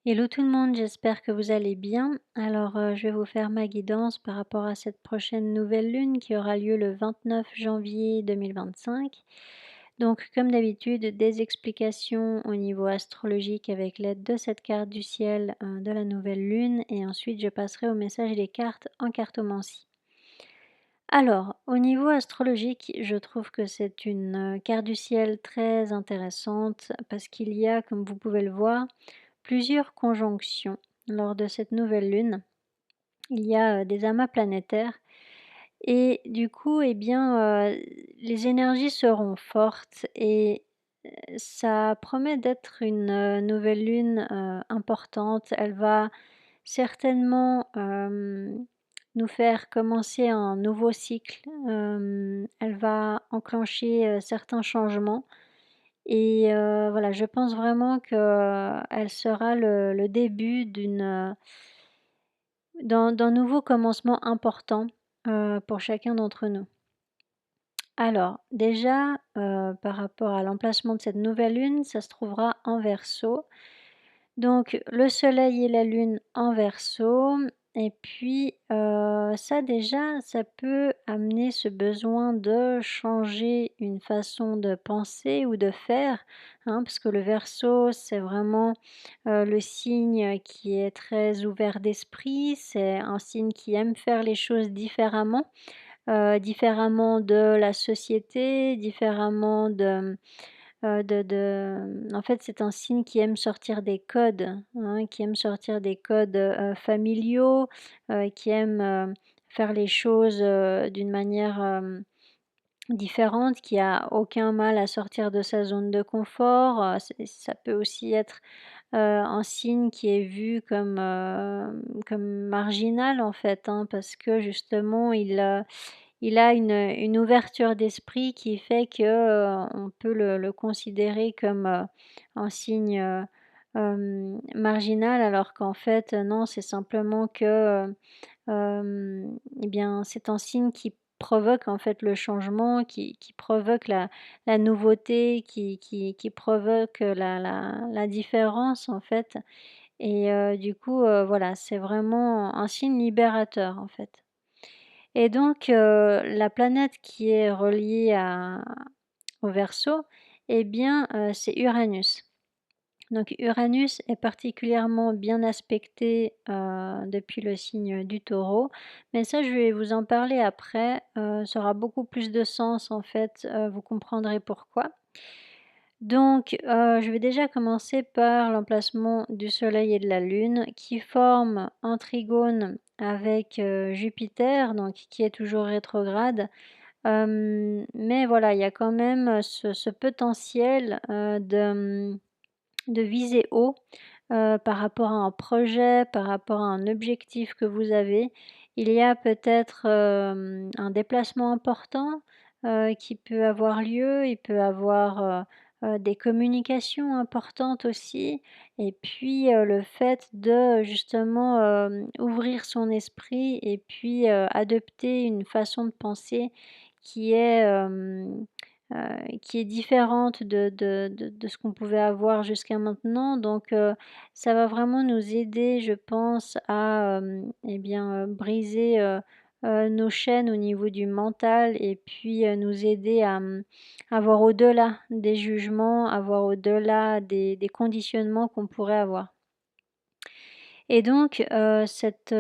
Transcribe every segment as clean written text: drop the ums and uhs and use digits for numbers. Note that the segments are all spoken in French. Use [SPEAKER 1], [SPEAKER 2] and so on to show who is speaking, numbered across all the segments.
[SPEAKER 1] Hello tout le monde, j'espère que vous allez bien. Alors, je vais vous faire ma guidance par rapport à cette prochaine nouvelle lune qui aura lieu le 29 janvier 2025. Donc, comme d'habitude, des explications au niveau astrologique avec l'aide de cette carte du ciel de la nouvelle lune et ensuite je passerai au message des cartes en cartomancie. Alors, au niveau astrologique, je trouve que c'est une carte du ciel très intéressante parce qu'il y a, comme vous pouvez le voir, plusieurs conjonctions lors de cette nouvelle lune. Il y a, des amas planétaires et du coup, eh bien, les énergies seront fortes et ça promet d'être une, nouvelle lune, importante. Elle va certainement, nous faire commencer un nouveau cycle. Elle va enclencher, certains changements et voilà, je pense vraiment qu'elle sera le début d'un nouveau commencement important, pour chacun d'entre nous. Alors déjà, par rapport à l'emplacement de cette nouvelle lune, ça se trouvera en Verseau. Donc le soleil et la lune en Verseau et puis, ça déjà, ça peut amener ce besoin de changer une façon de penser ou de faire, hein, parce que le Verseau, c'est vraiment, le signe qui est très ouvert d'esprit. C'est un signe qui aime faire les choses différemment, différemment de la société, différemment en fait, c'est un signe qui aime sortir des codes, hein, qui aime sortir des codes, familiaux, qui aime, faire les choses, d'une manière, différente, qui a aucun mal à sortir de sa zone de confort. Ça peut aussi être, un signe qui est vu comme marginal, en fait, hein, parce que justement il a une ouverture d'esprit qui fait que, on peut le considérer comme, un signe, marginal alors qu'en fait, non, c'est simplement que, eh bien, c'est un signe qui provoque en fait le changement, qui provoque la nouveauté, qui provoque, la différence en fait et du coup, voilà, c'est vraiment un signe libérateur en fait. Et donc, la planète qui est reliée au Verseau, eh bien, c'est Uranus. Donc Uranus est particulièrement bien aspecté, depuis le signe du Taureau, mais ça je vais vous en parler après, ça aura beaucoup plus de sens en fait, vous comprendrez pourquoi. Donc, je vais déjà commencer par l'emplacement du soleil et de la lune qui forment un trigone avec, Jupiter, donc qui est toujours rétrograde. Mais voilà, il y a quand même, ce potentiel, de viser haut, par rapport à un projet, par rapport à un objectif que vous avez. Il y a peut-être, un déplacement important, qui peut avoir lieu. Il peut avoir, des communications importantes aussi et puis, le fait de justement, ouvrir son esprit et puis, adopter une façon de penser qui est, qui est différente de ce qu'on pouvait avoir jusqu'à maintenant. Donc, ça va vraiment nous aider, je pense, à, eh bien, briser, nos chaînes au niveau du mental et puis, nous aider à voir au-delà des jugements, à voir au-delà des conditionnements qu'on pourrait avoir. Et donc, cette,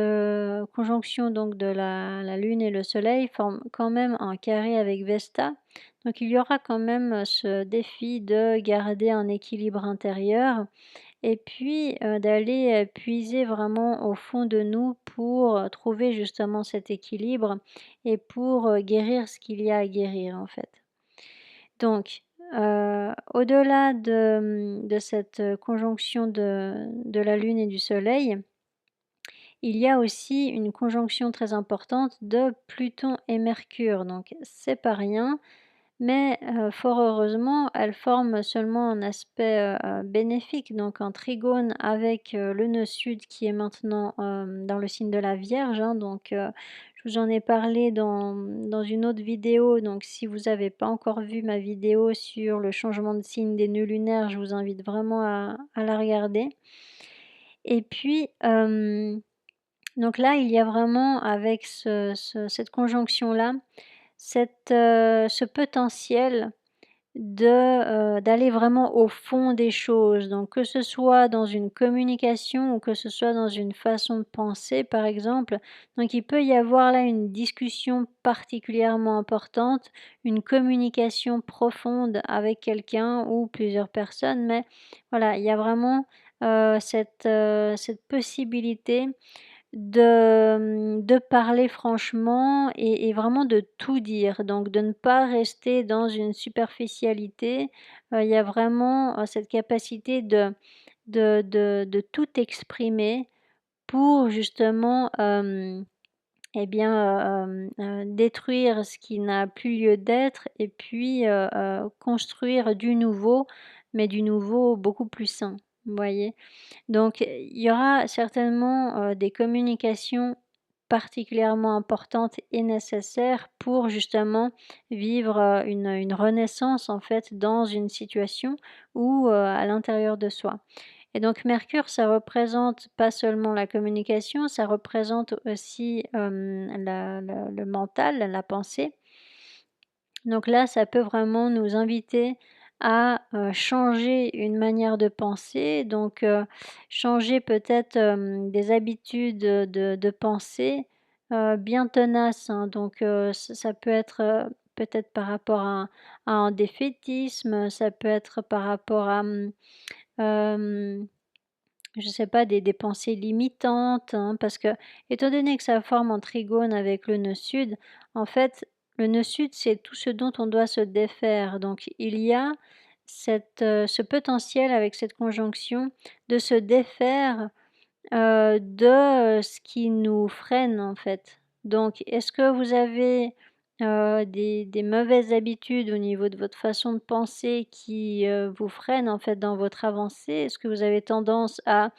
[SPEAKER 1] conjonction donc de la lune et le soleil forme quand même un carré avec Vesta. Donc il y aura quand même, ce défi de garder un équilibre intérieur et puis, d'aller, puiser vraiment au fond de nous pour, trouver justement cet équilibre et pour, guérir ce qu'il y a à guérir, en fait. Donc, au-delà de cette, conjonction de la lune et du soleil, il y a aussi une conjonction très importante de Pluton et Mercure, donc c'est pas rien, mais fort heureusement, elle forme seulement un aspect, bénéfique, donc un trigone avec, le nœud sud qui est maintenant, dans le signe de la Vierge, hein, donc je vous en ai parlé dans une autre vidéo, donc si vous n'avez pas encore vu ma vidéo sur le changement de signe des nœuds lunaires, je vous invite vraiment à la regarder. Et puis, donc là, il y a vraiment avec cette conjonction-là, ce potentiel d'aller vraiment au fond des choses. Donc que ce soit dans une communication ou que ce soit dans une façon de penser, par exemple. Donc il peut y avoir là une discussion particulièrement importante, une communication profonde avec quelqu'un ou plusieurs personnes, mais voilà, il y a vraiment, cette possibilité de parler franchement et vraiment de tout dire, donc de ne pas rester dans une superficialité. Il y a vraiment, cette capacité de tout exprimer pour justement, et bien, détruire ce qui n'a plus lieu d'être et puis, construire du nouveau, mais du nouveau beaucoup plus sain, vous voyez? Donc, il y aura certainement, des communications particulièrement importantes et nécessaires pour justement vivre, une renaissance en fait dans une situation ou, à l'intérieur de soi. Et donc Mercure, ça représente pas seulement la communication, ça représente aussi, le mental, la pensée. Donc là, ça peut vraiment nous inviter à, changer une manière de penser, donc changer peut-être, des habitudes, de pensée, bien tenaces, hein. Donc ça peut être, peut-être par rapport à un défaitisme, ça peut être par rapport à, hem, je sais pas, des pensées limitantes, hein, parce que étant donné que ça forme un trigone avec le nœud sud, en fait, le nœud sud, c'est tout ce dont on doit se défaire. Donc il y a ce potentiel avec cette conjonction de se défaire, ce qui nous freine, en fait. Donc est-ce que vous avez, des mauvaises habitudes au niveau de votre façon de penser qui, vous freinent, en fait, dans votre avancée? Est-ce que vous avez tendance à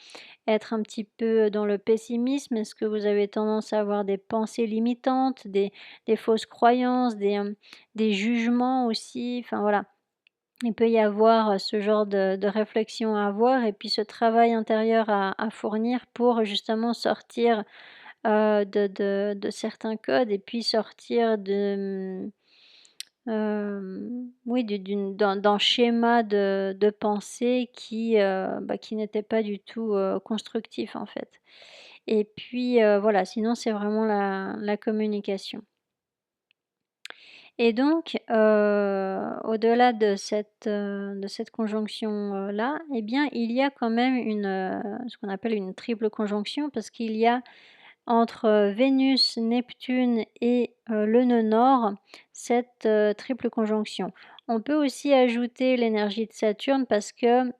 [SPEAKER 1] être un petit peu dans le pessimisme? Est-ce que vous avez tendance à avoir des pensées limitantes, des fausses croyances, des jugements aussi? Enfin voilà, il peut y avoir, ce genre de réflexion à avoir et puis ce travail intérieur à fournir pour justement sortir, de certains codes et puis sortir oui d'un schéma de pensée qui, qui n'était pas du tout, constructif en fait. Et puis, voilà, sinon c'est vraiment la communication. Et donc, au-delà de cette conjonction, là, eh bien, il y a quand même ce qu'on appelle une triple conjonction parce qu'il y a entre, Vénus, Neptune et le nœud nord, cette, triple conjonction. On peut aussi ajouter l'énergie de Saturne parce que,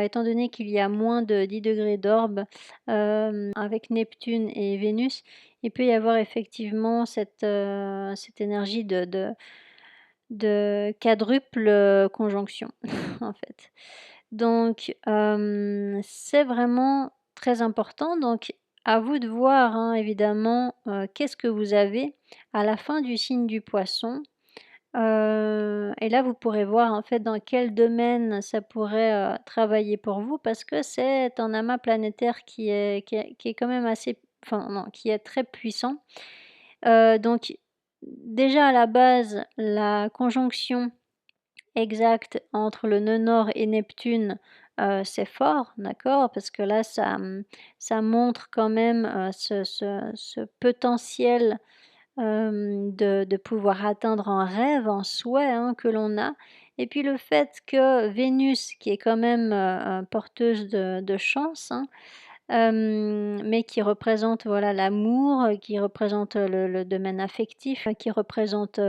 [SPEAKER 1] étant donné qu'il y a moins de 10 degrés d'orbe, avec Neptune et Vénus, il peut y avoir effectivement cette énergie de quadruple, conjonction, en fait. Donc, c'est vraiment très important. Donc, à vous de voir, hein, évidemment, qu'est-ce que vous avez à la fin du signe du Poisson. Et là, vous pourrez voir, en fait, dans quel domaine ça pourrait, travailler pour vous parce que c'est un amas planétaire qui est quand même assez enfin non, qui est très puissant. Donc déjà à la base, la conjonction exacte entre le nœud nord et Neptune, c'est fort, d'accord? Parce que là, ça montre quand même, ce potentiel, de pouvoir atteindre un rêve, un souhait, hein, que l'on a. Et puis le fait que Vénus, qui est quand même, porteuse de chance, hein, mais qui représente, voilà, l'amour, qui représente, le domaine affectif, qui représente,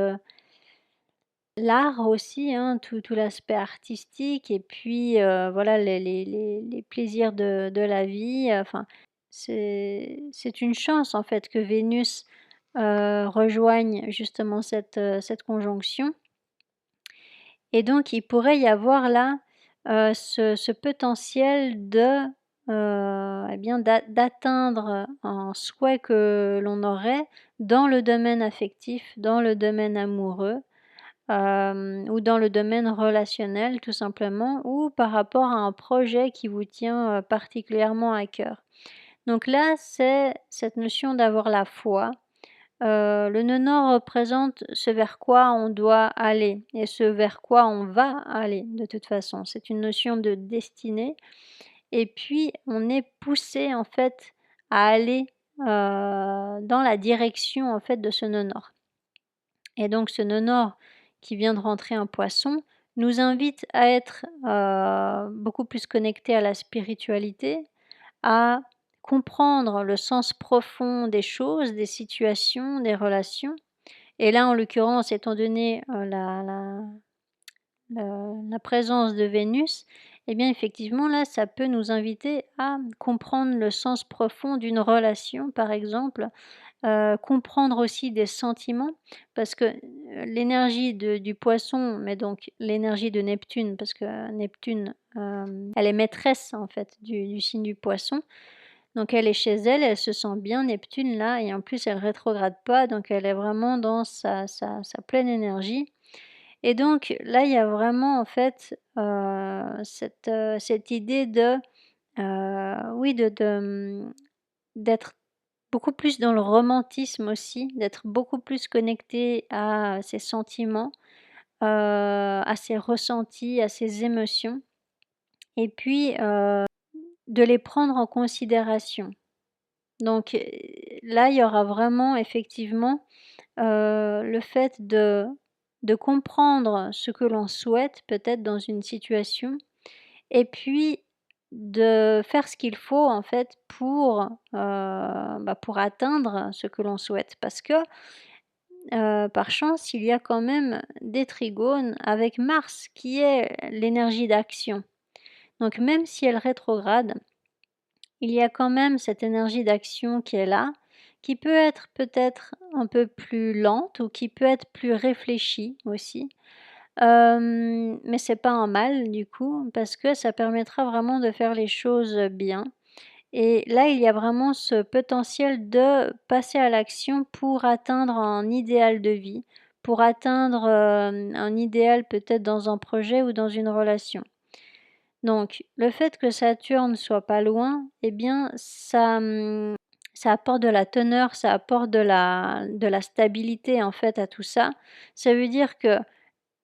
[SPEAKER 1] l'art aussi, hein, tout l'aspect artistique et puis, voilà les plaisirs de la vie, enfin, c'est une chance en fait que Vénus, rejoigne justement cette conjonction et donc il pourrait y avoir là, ce potentiel et bien d'atteindre un souhait que l'on aurait dans le domaine affectif, dans le domaine amoureux. ou dans le domaine relationnel tout simplement, ou par rapport à un projet qui vous tient, particulièrement à cœur. Donc là, c'est cette notion d'avoir la foi. Le nœud nord représente ce vers quoi on doit aller et ce vers quoi on va aller de toute façon. C'est une notion de destinée et puis on est poussé en fait à aller, dans la direction en fait de ce nœud nord. Et donc ce nœud nord qui vient de rentrer en Poisson nous invite à être, beaucoup plus connectés à la spiritualité, à comprendre le sens profond des choses, des situations, des relations. Et là, en l'occurrence, étant donné, la présence de Vénus, eh bien, effectivement, là, ça peut nous inviter à comprendre le sens profond d'une relation, par exemple, comprendre aussi des sentiments parce que, l'énergie de du Poisson, mais donc l'énergie de Neptune parce que Neptune, elle est maîtresse, en fait, du signe du Poisson. Donc elle est chez elle, elle se sent bien Neptune là et en plus elle rétrograde pas, donc elle est vraiment dans sa pleine énergie et donc là, il y a vraiment en fait, cette idée de, oui d'être beaucoup plus dans le romantisme aussi, d'être beaucoup plus connecté à ses sentiments, à ses ressentis, à ses émotions et puis, de les prendre en considération. Donc, là, il y aura vraiment effectivement, le fait de comprendre ce que l'on souhaite peut-être dans une situation et puis de faire ce qu'il faut en fait pour atteindre ce que l'on souhaite. Parce que, par chance, il y a quand même des trigones avec Mars qui est l'énergie d'action. Donc même si elle rétrograde, il y a quand même cette énergie d'action qui est là, qui peut être peut-être un peu plus lente ou qui peut être plus réfléchie aussi. Mais c'est pas un mal du coup, parce que ça permettra vraiment de faire les choses, bien et là, il y a vraiment ce potentiel de passer à l'action pour atteindre un idéal de vie, pour atteindre, un idéal peut-être dans un projet ou dans une relation. Donc le fait que Saturne soit pas loin, eh bien ça apporte de la teneur, ça apporte de la stabilité en fait à tout ça. Ça veut dire que,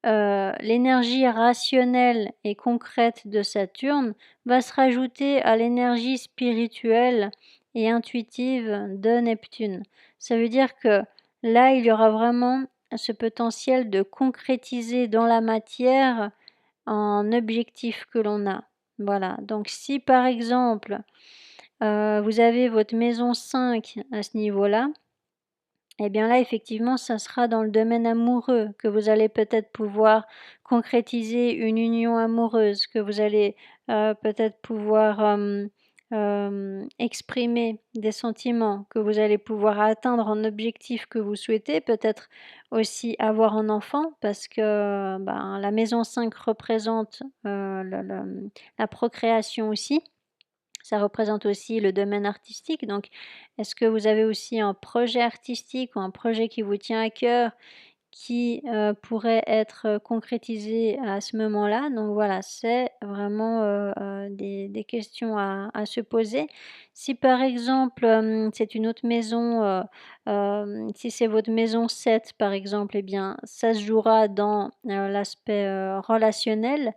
[SPEAKER 1] l'énergie rationnelle et concrète de Saturne va se rajouter à l'énergie spirituelle et intuitive de Neptune. Ça veut dire que là, il y aura vraiment ce potentiel de concrétiser dans la matière un objectif que l'on a. Voilà, donc si par exemple, vous avez votre maison 5 à ce niveau-là, eh bien là, effectivement, ça sera dans le domaine amoureux que vous allez peut-être pouvoir concrétiser une union amoureuse, que vous allez, peut-être pouvoir, exprimer des sentiments, que vous allez pouvoir atteindre un objectif que vous souhaitez, peut-être aussi avoir un enfant parce que, ben, la maison 5 représente, la procréation aussi. Ça représente aussi le domaine artistique, donc est-ce que vous avez aussi un projet artistique ou un projet qui vous tient à cœur qui, pourrait être, concrétisé à ce moment-là? Donc voilà, c'est vraiment, des questions à se poser. Si par exemple, c'est une autre maison, si c'est votre maison 7 par exemple, eh bien ça se jouera dans, l'aspect, relationnel.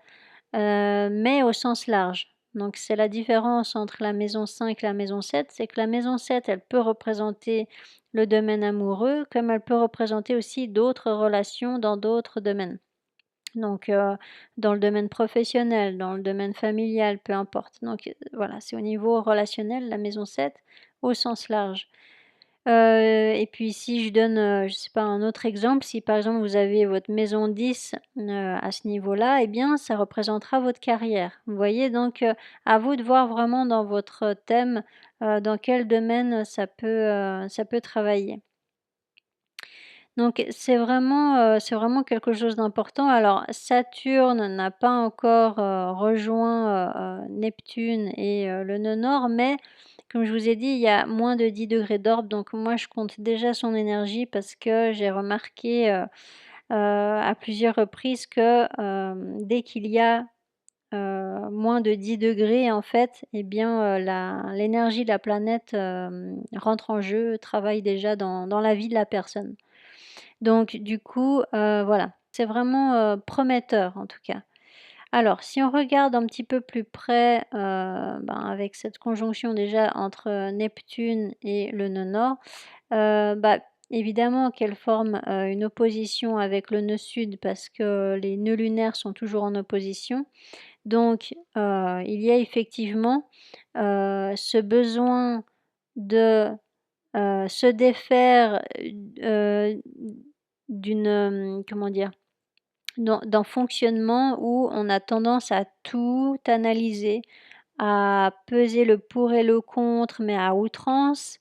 [SPEAKER 1] Mais au sens large. Donc c'est la différence entre la maison 5 et la maison 7, c'est que la maison 7, elle peut représenter le domaine amoureux, comme elle peut représenter aussi d'autres relations dans d'autres domaines. Donc, dans le domaine professionnel, dans le domaine familial, peu importe. Donc, voilà, c'est au niveau relationnel, la maison 7 au sens large. Et puis si je donne, je sais pas un autre exemple, si par exemple vous avez votre maison 10 à ce niveau-là, eh bien ça représentera votre carrière. Vous voyez? Donc, à vous de voir vraiment dans votre thème, dans quel domaine ça peut travailler. Donc c'est vraiment quelque chose d'important. Alors Saturne n'a pas encore, rejoint, Neptune et le nœud nord, mais comme je vous ai dit, il y a moins de 10 degrés d'orbe, donc moi je compte déjà son énergie parce que j'ai remarqué, à plusieurs reprises que, dès qu'il y a, moins de 10 degrés en fait, et bien, l'énergie de la planète, rentre en jeu, travaille déjà dans la vie de la personne. Donc du coup, voilà, c'est vraiment, prometteur en tout cas. Alors si on regarde un petit peu plus près, avec cette conjonction déjà entre, Neptune et le nœud nord, bah, évidemment qu'elle forme, une opposition avec le nœud sud parce que les nœuds lunaires sont toujours en opposition. Donc, il y a effectivement, ce besoin de, se défaire, d'une, comment dire? D'un fonctionnement où on a tendance à tout analyser, à peser le pour et le contre, mais à outrance,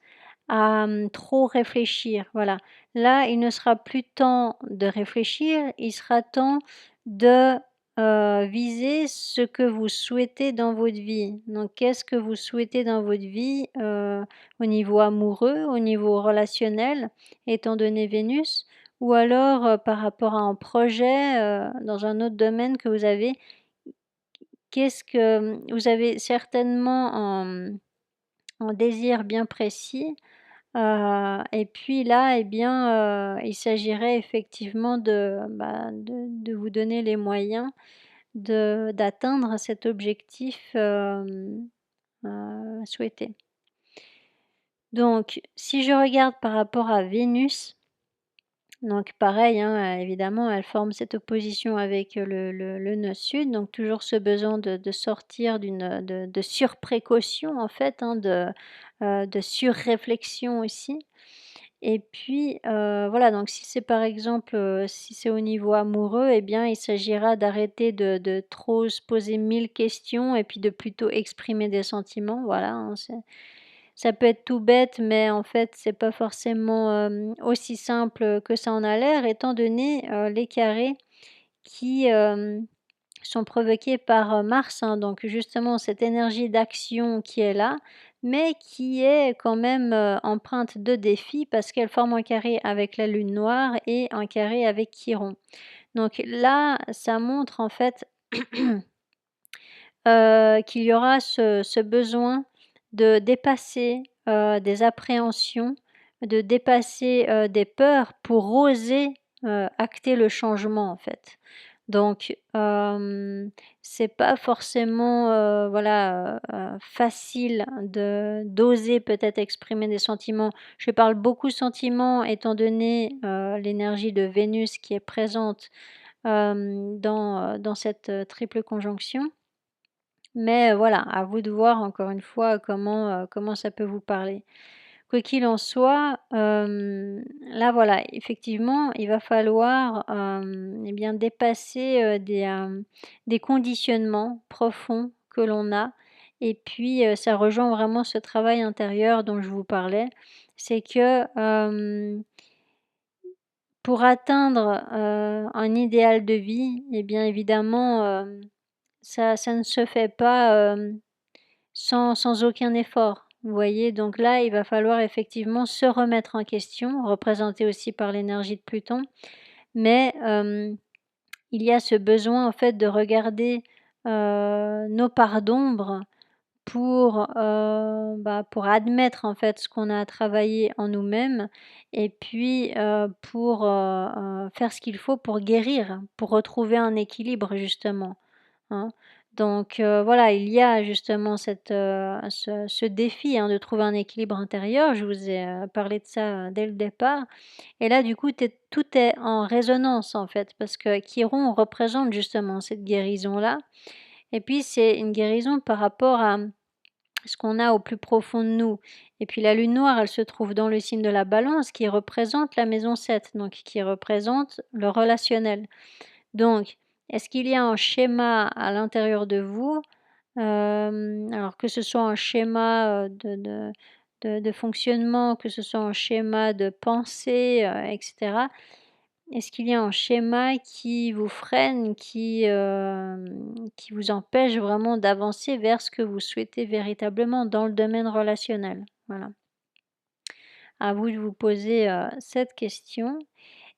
[SPEAKER 1] à, trop réfléchir, voilà. Là, il ne sera plus temps de réfléchir, il sera temps de, viser ce que vous souhaitez dans votre vie. Donc qu'est-ce que vous souhaitez dans votre vie, au niveau amoureux, au niveau relationnel, étant donné Vénus? Ou alors, par rapport à un projet, dans un autre domaine que vous avez? Qu'est-ce que, vous avez certainement un désir bien précis, et puis là, eh bien, il s'agirait effectivement de vous donner les moyens d'atteindre cet objectif, souhaité. Donc si je regarde par rapport à Vénus, donc pareil, hein, évidemment, elle forme cette opposition avec, le nœud sud, donc toujours ce besoin de sortir de surprécaution en fait, hein, de surréflexion aussi. Et puis, voilà, donc si c'est par exemple, si c'est au niveau amoureux, eh bien, il s'agira d'arrêter de trop se poser 1000 questions et puis de plutôt exprimer des sentiments, voilà, hein, ça peut être tout bête, mais en fait, c'est pas forcément, aussi simple, que ça en a l'air, étant donné, les carrés qui, sont provoqués par, Mars, hein. Donc justement, cette énergie d'action qui est là, mais qui est quand même, empreinte de défi parce qu'elle forme un carré avec la lune noire et un carré avec Chiron. Donc là, ça montre en fait qu'il y aura ce besoin de dépasser, des appréhensions, de dépasser, des peurs pour oser, acter le changement, en fait. Donc, c'est pas forcément, voilà, facile d'oser peut-être exprimer des sentiments. Je parle beaucoup sentiments étant donné, l'énergie de Vénus qui est présente, dans cette, triple conjonction. Mais voilà, à vous de voir encore une fois comment ça peut vous parler. Quoi qu'il en soit, là voilà, effectivement, il va falloir, eh bien dépasser, des conditionnements profonds que l'on a, et puis, ça rejoint vraiment ce travail intérieur dont je vous parlais. C'est que, pour atteindre, un idéal de vie, eh bien évidemment, ça ne se fait pas, sans aucun effort, vous voyez? Donc là, il va falloir effectivement se remettre en question, représenté aussi par l'énergie de Pluton. Mais, il y a ce besoin en fait de regarder, nos parts d'ombre pour admettre en fait ce qu'on a à travailler en nous-mêmes, et puis, pour, faire ce qu'il faut pour guérir, pour retrouver un équilibre justement. Hein. Donc voilà, il y a justement ce défi, hein, de trouver un équilibre intérieur. Je vous ai, parlé de ça, dès le départ, et là du coup tout est en résonance en fait, parce que Chiron représente justement cette guérison-là, et puis c'est une guérison par rapport à ce qu'on a au plus profond de nous. Et puis la lune noire, elle se trouve dans le signe de la Balance qui représente la maison 7, donc qui représente le relationnel. Donc, est-ce qu'il y a un schéma à l'intérieur de vous, alors que ce soit un schéma, de fonctionnement, que ce soit un schéma de pensée, et cetera. Est-ce qu'il y a un schéma qui vous freine, qui vous empêche vraiment d'avancer vers ce que vous souhaitez véritablement dans le domaine relationnel? Voilà. À vous de vous poser, cette question.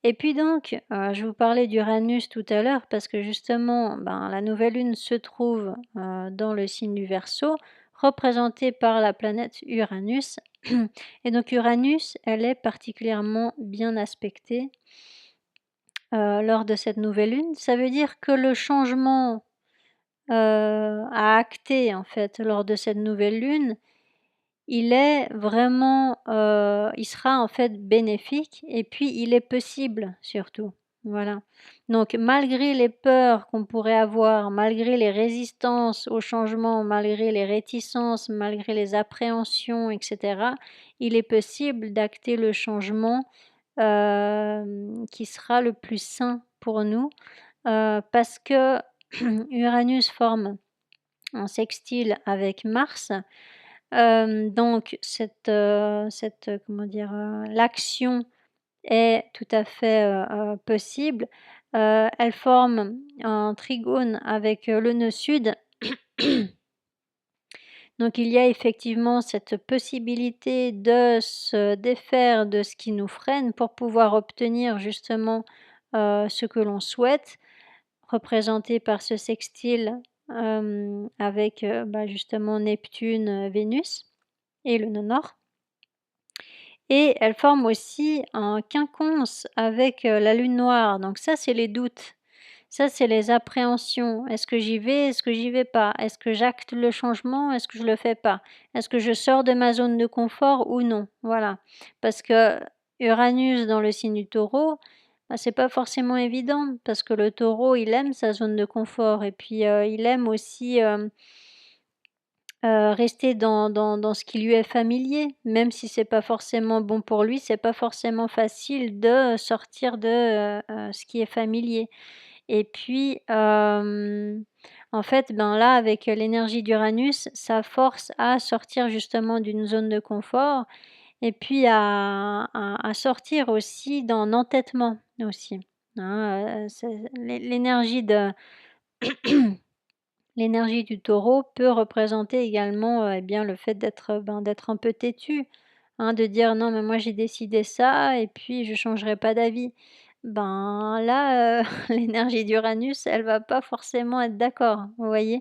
[SPEAKER 1] Et puis donc, je vous parlais d'Uranus tout à l'heure parce que justement, ben, la nouvelle lune se trouve, dans le signe du Verseau, représentée par la planète Uranus. Et donc Uranus, elle est particulièrement bien aspectée, lors de cette nouvelle lune. Ça veut dire que le changement, à acter en fait lors de cette nouvelle lune, il est vraiment, il sera en fait bénéfique et puis il est possible surtout, voilà. Donc malgré les peurs qu'on pourrait avoir, malgré les résistances au changement, malgré les réticences, malgré les appréhensions et cetera, il est possible d'acter le changement, qui sera le plus sain pour nous, parce que Uranus forme un sextile avec Mars. Donc comment dire? L'action est tout à fait, possible. Elle forme un trigone avec, le nœud sud. Donc il y a effectivement cette possibilité de se défaire de ce qui nous freine pour pouvoir obtenir justement, ce que l'on souhaite, représenté par ce sextile, avec, bah, justement Neptune, Vénus et le nœud nord. Et elle forme aussi un quinconce avec, la lune noire, donc ça, c'est les doutes. Ça, c'est les appréhensions. Est-ce que j'y vais? Est-ce que j'y vais pas? Est-ce que j'acte le changement? Est-ce que je le fais pas? Est-ce que je sors de ma zone de confort ou non? Voilà. Parce que Uranus dans le signe du Taureau, bah, c'est pas forcément évident parce que le Taureau, il aime sa zone de confort et puis, il aime aussi, rester dans ce qui lui est familier, même si c'est pas forcément bon pour lui, c'est pas forcément facile de sortir de, ce qui est familier. Et puis, en fait, ben, là, avec, l'énergie d'Uranus, ça force à sortir justement d'une zone de confort et puis à sortir aussi d'un entêtement aussi, hein, c'est l'énergie de l'énergie du Taureau peut représenter également, eh bien, le fait d'être, ben, d'être un peu têtu, hein, de dire: «Non, mais moi j'ai décidé ça et puis je changerai pas d'avis». Ben, là, l'énergie d'Uranus, elle va pas forcément être d'accord, vous voyez?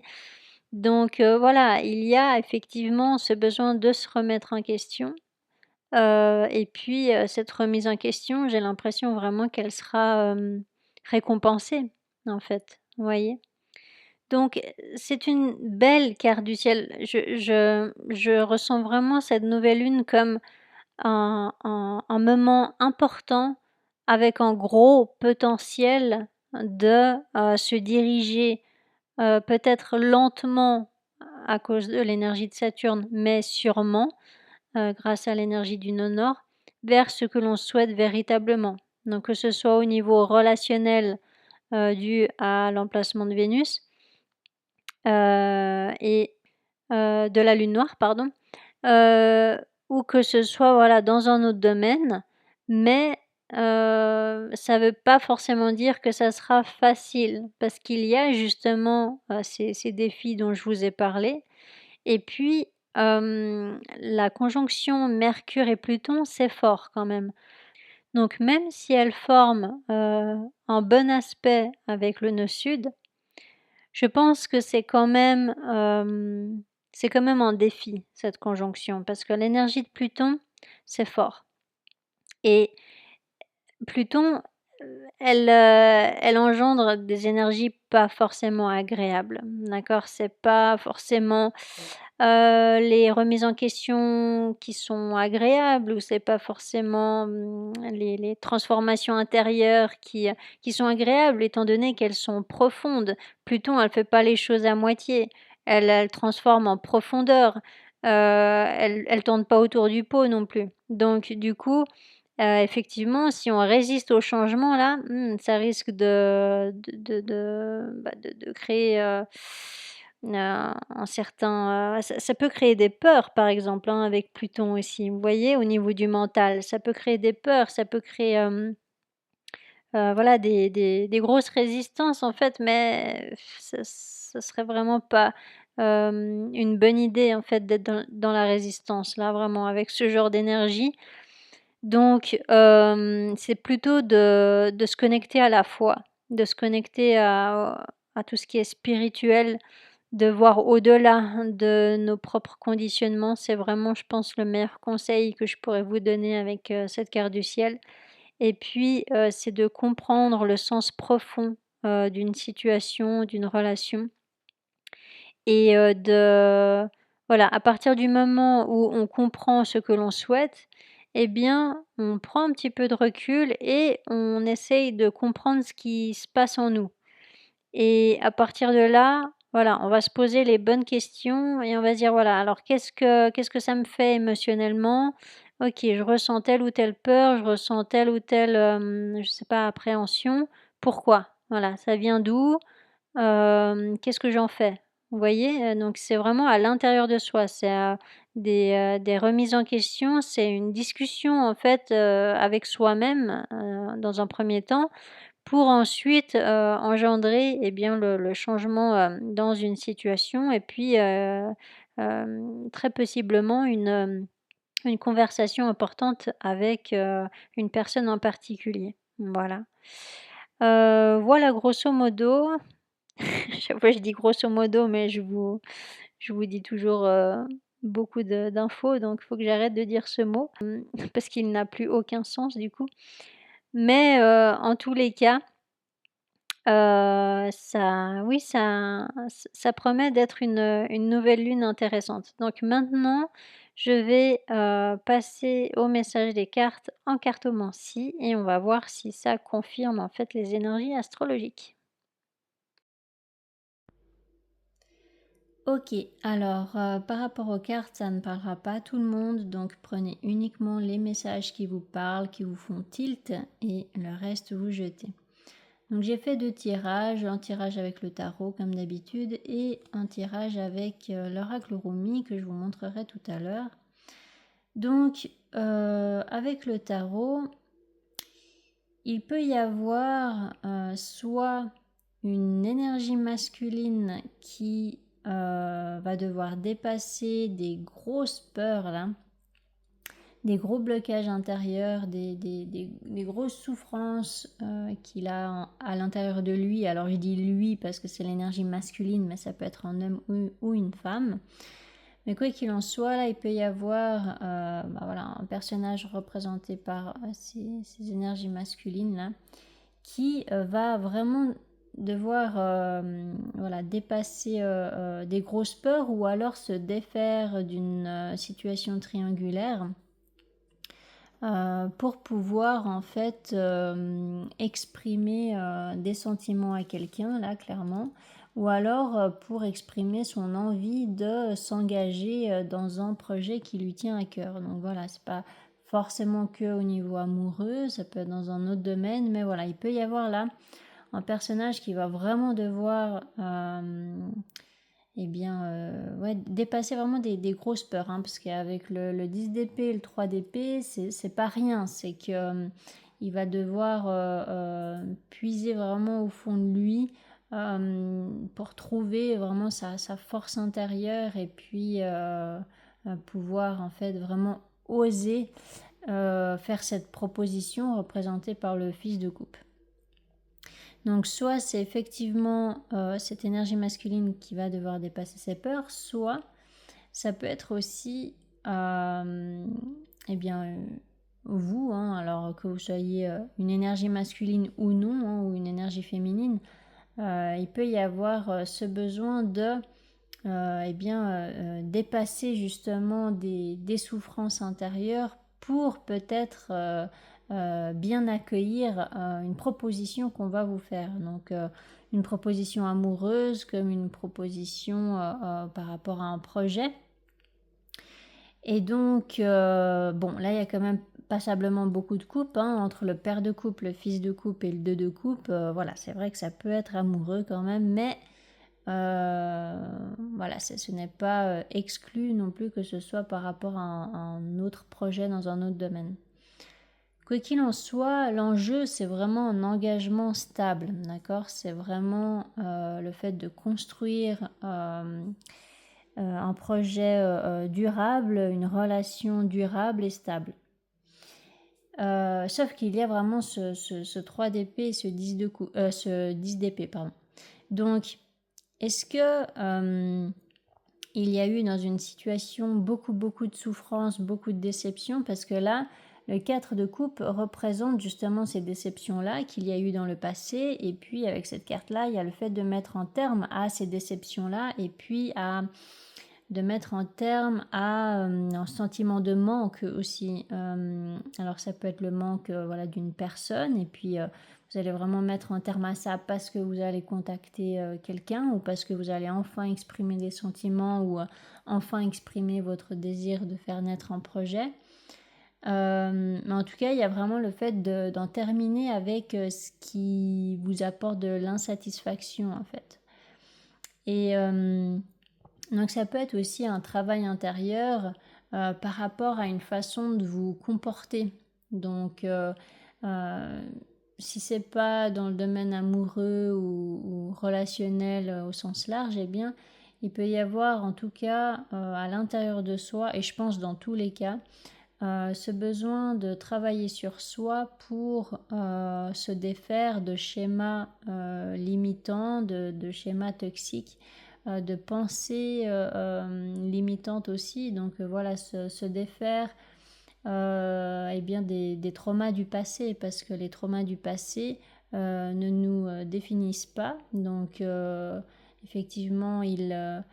[SPEAKER 1] Donc voilà, il y a effectivement ce besoin de se remettre en question, et puis, cette remise en question, j'ai l'impression vraiment qu'elle sera, récompensée, en fait, vous voyez? Donc, c'est une belle carte du ciel. Je ressens vraiment cette nouvelle lune comme un moment important avec un gros potentiel de, se diriger, peut-être lentement à cause de l'énergie de Saturne, mais sûrement, grâce à l'énergie du nœud nord, vers ce que l'on souhaite véritablement. Donc que ce soit au niveau relationnel, dû à l'emplacement de Vénus, et de la lune noire, pardon, heu, ou que ce soit, voilà, dans un autre domaine, mais ça veut pas forcément dire que ça sera facile parce qu'il y a justement, ces défis dont je vous ai parlé et puis, la conjonction Mercure et Pluton, c'est fort quand même. Donc même si elle forme, un bon aspect avec le nœud sud, je pense que c'est quand même un défi, cette conjonction, parce que l'énergie de Pluton, c'est fort et Pluton, elle engendre des énergies pas forcément agréables, d'accord? C'est pas forcément, les remises en question qui sont agréables ou c'est pas forcément, les transformations intérieures qui sont agréables étant donné qu'elles sont profondes. Pluton, elle fait pas les choses à moitié. Elle transforme en profondeur. Elle tourne pas autour du pot non plus. Donc du coup, effectivement, si on résiste au changement là, ça risque de créer, un certain, ça peut créer des peurs par exemple, hein, avec Pluton aussi. Vous voyez? Au niveau du mental, ça peut créer des peurs, ça peut créer, voilà des grosses résistances en fait, mais ça serait vraiment pas, une bonne idée en fait d'être dans la résistance là, vraiment avec ce genre d'énergie. Donc c'est plutôt de se connecter à la foi, de se connecter à tout ce qui est spirituel, de voir au-delà de nos propres conditionnements. C'est vraiment, je pense, le meilleur conseil que je pourrais vous donner avec, cette carte du ciel. Et puis, c'est de comprendre le sens profond, d'une situation, d'une relation et voilà, à partir du moment où on comprend ce que l'on souhaite, eh bien, on prend un petit peu de recul et on essaye de comprendre ce qui se passe en nous. Et à partir de là, voilà, on va se poser les bonnes questions et on va se dire: «Voilà, alors qu'est-ce que ça me fait émotionnellement? OK, je ressens telle ou telle peur, je ressens telle ou telle, je sais pas, appréhension. Pourquoi? Voilà, ça vient d'où? Qu'est-ce que j'en fais?» Vous voyez? Donc c'est vraiment à l'intérieur de soi. C'est, des remises en question, c'est une discussion en fait, avec soi-même, dans un premier temps pour ensuite, engendrer et bien le changement, dans une situation et puis, très possiblement une conversation importante avec, une personne en particulier. Voilà. Voilà grosso modo. Chaque fois je dis grosso modo, mais je vous dis toujours, beaucoup d'infos, donc il faut que j'arrête de dire ce mot, parce qu'il n'a plus aucun sens du coup. Mais, en tous les cas, ça oui, ça promet d'être une nouvelle lune intéressante. Donc maintenant, je vais, passer au message des cartes en cartomancie et on va voir si ça confirme en fait les énergies astrologiques. OK, alors, par rapport aux cartes, ça ne parlera pas à tout le monde, donc prenez uniquement les messages qui vous parlent, qui vous font tilt et le reste vous jetez. Donc j'ai fait 2 tirages, un tirage avec le tarot comme d'habitude et un tirage avec, l'oracle Rumi que je vous montrerai tout à l'heure. Donc, avec le tarot, il peut y avoir, soit une énergie masculine qui, va devoir dépasser des grosses peurs là, des gros blocages intérieurs, des grosses souffrances qu'il a à l'intérieur de lui. Alors je dis lui parce que c'est l'énergie masculine, mais ça peut être un homme ou une femme. Mais quoi qu'il en soit, là, il peut y avoir voilà, un personnage représenté par ces énergies masculines là, qui va vraiment devoir voilà, dépasser des grosses peurs ou alors se défaire d'une situation triangulaire pour pouvoir en fait exprimer des sentiments à quelqu'un, là clairement, ou alors pour exprimer son envie de s'engager dans un projet qui lui tient à cœur. Donc voilà, c'est pas forcément que au niveau amoureux, ça peut être dans un autre domaine, mais voilà, il peut y avoir là un personnage qui va vraiment devoir eh bien, ouais, dépasser vraiment des grosses peurs, hein, parce qu'avec le 10 d'épée et le 3 d'épée, c'est pas rien. C'est que il va devoir puiser vraiment au fond de lui pour trouver vraiment sa force intérieure et puis pouvoir en fait vraiment oser faire cette proposition représentée par le fils de coupe. Donc soit c'est effectivement cette énergie masculine qui va devoir dépasser ses peurs, soit ça peut être aussi eh bien, vous, hein, alors que vous soyez une énergie masculine ou non, hein, ou une énergie féminine, il peut y avoir ce besoin de eh bien, dépasser justement des souffrances intérieures pour peut-être bien accueillir une proposition qu'on va vous faire. Donc une proposition amoureuse comme une proposition par rapport à un projet. Et donc, bon, là, il y a quand même passablement beaucoup de coupes, hein, entre le père de coupe, le fils de coupe et le deux de coupe. Voilà, c'est vrai que ça peut être amoureux quand même, mais voilà, ce n'est pas exclu non plus que ce soit par rapport à un autre projet dans un autre domaine. Quoi qu'il en soit, l'enjeu, c'est vraiment un engagement stable, d'accord? C'est vraiment le fait de construire un projet durable, une relation durable et stable. Sauf qu'il y a vraiment ce 3 d'épée et ce 10 d'épée, pardon. Donc, est-ce que il y a eu dans une situation beaucoup de souffrance, beaucoup de déception? Parce que là, le 4 de coupe représente justement ces déceptions-là qu'il y a eu dans le passé. Et puis avec cette carte-là, il y a le fait de mettre un terme à ces déceptions-là et puis de mettre un terme à un sentiment de manque aussi. Alors ça peut être le manque voilà, d'une personne et puis vous allez vraiment mettre un terme à ça parce que vous allez contacter quelqu'un ou parce que vous allez enfin exprimer des sentiments ou enfin exprimer votre désir de faire naître un projet. Mais en tout cas, il y a vraiment le fait d'en terminer avec ce qui vous apporte de l'insatisfaction en fait. Et donc ça peut être aussi un travail intérieur par rapport à une façon de vous comporter. Donc si c'est pas dans le domaine amoureux ou relationnel au sens large, eh bien il peut y avoir en tout cas à l'intérieur de soi, et je pense dans tous les cas, ce besoin de travailler sur soi pour se défaire de schémas limitants, de schémas toxiques, de pensées limitantes aussi. Donc voilà, se défaire eh bien des traumas du passé, parce que les traumas du passé ne nous définissent pas. Donc effectivement, ils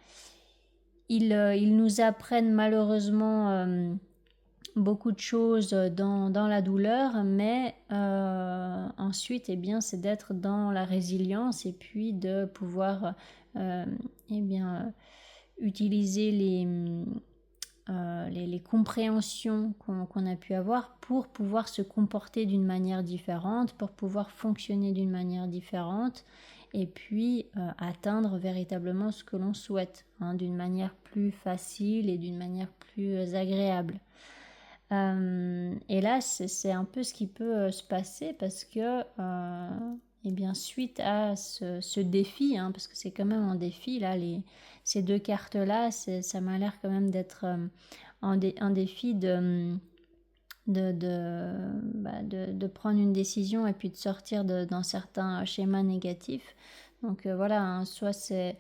[SPEAKER 1] nous apprennent malheureusement beaucoup de choses dans la douleur, mais ensuite, eh bien, c'est d'être dans la résilience et puis de pouvoir eh bien, utiliser les compréhensions qu'on a pu avoir pour pouvoir se comporter d'une manière différente, pour pouvoir fonctionner d'une manière différente et puis atteindre véritablement ce que l'on souhaite, hein, d'une manière plus facile et d'une manière plus agréable. Et là, c'est un peu ce qui peut se passer parce que, eh bien, suite à ce défi, hein, parce que c'est quand même un défi, là, ces deux cartes-là, ça m'a l'air quand même d'être un défi de prendre une décision et puis de sortir d'un certain schéma négatif. Donc voilà, hein, soit c'est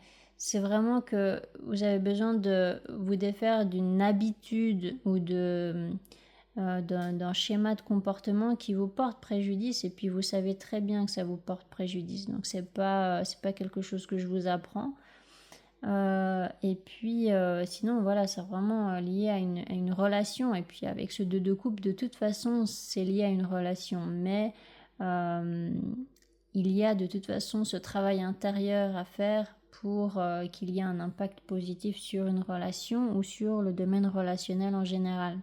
[SPEAKER 1] vraiment que vous avez besoin de vous défaire d'une habitude ou d'un schéma de comportement qui vous porte préjudice, et puis vous savez très bien que ça vous porte préjudice, donc c'est pas quelque chose que je vous apprends. Et puis sinon voilà, c'est vraiment lié à une relation, et puis avec ce 2 de coupe, de toute façon c'est lié à une relation, mais il y a de toute façon ce travail intérieur à faire pour qu'il y ait un impact positif sur une relation ou sur le domaine relationnel en général.